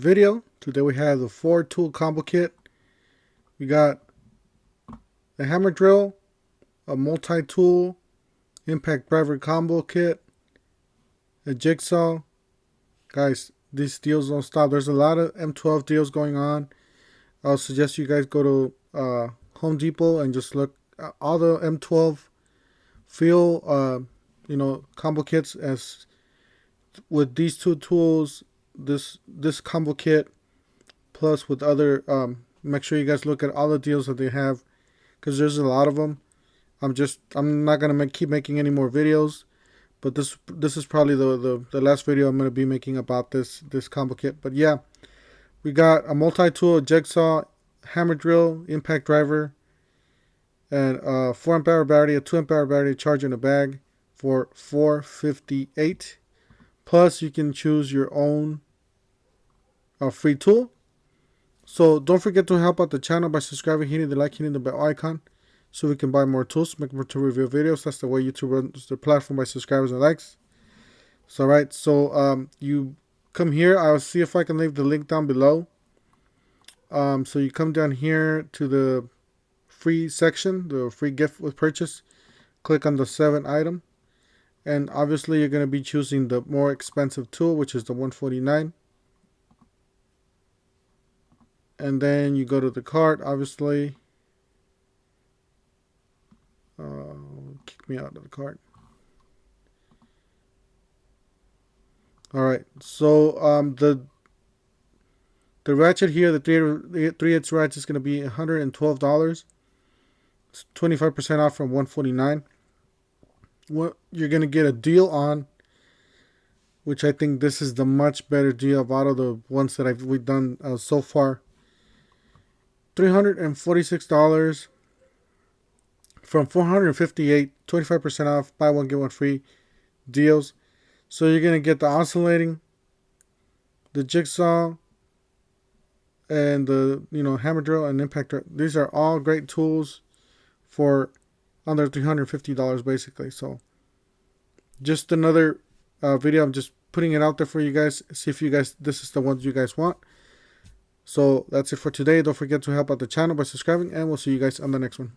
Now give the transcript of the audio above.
video. Today we have the 4-tool combo kit. We got the hammer drill, a multi-tool impact driver combo kit, a jigsaw. Guys, these deals don't stop. There's a lot of M12 deals going on. I'll suggest you guys go to Home Depot and just look at all the M12 feel combo kits. As with these two tools, this combo kit plus with other make sure you guys look at all the deals that they have, because there's a lot of them. I'm not gonna keep making any more videos, but this is probably the last video I'm gonna be making about this combo kit. But yeah, we got a multi-tool, a jigsaw, hammer drill, impact driver, and a 4 amp hour battery, a 2 amp hour battery, charger in a bag for $458. Plus you can choose your own free tool. So don't forget to help out the channel by subscribing, hitting the like, hitting the bell icon, so we can buy more tools, make more tool review videos. That's the way YouTube runs the platform, by subscribers and likes. So alright, so you come here. I'll see if I can leave the link down below. So you come down here to the free section, the free gift with purchase. Click on the 7 item, and obviously you're going to be choosing the more expensive tool, which is the $149. And then you go to the cart, obviously. Kick me out of the cart. Alright, so the ratchet here, the 3/8 ratchet, is going to be $112. It's 25% off from $149. What you're going to get a deal on, which I think this is the much better deal out of the ones that we've done so far. $346 from $458, 25% off, buy one get one free deals. So you're gonna get the oscillating, the jigsaw, and the hammer drill and impact drill. These are all great tools for under $350 basically. So just another video. I'm just putting it out there for you guys. See if this is the ones you guys want. So that's it for today. Don't forget to help out the channel by subscribing, and we'll see you guys on the next one.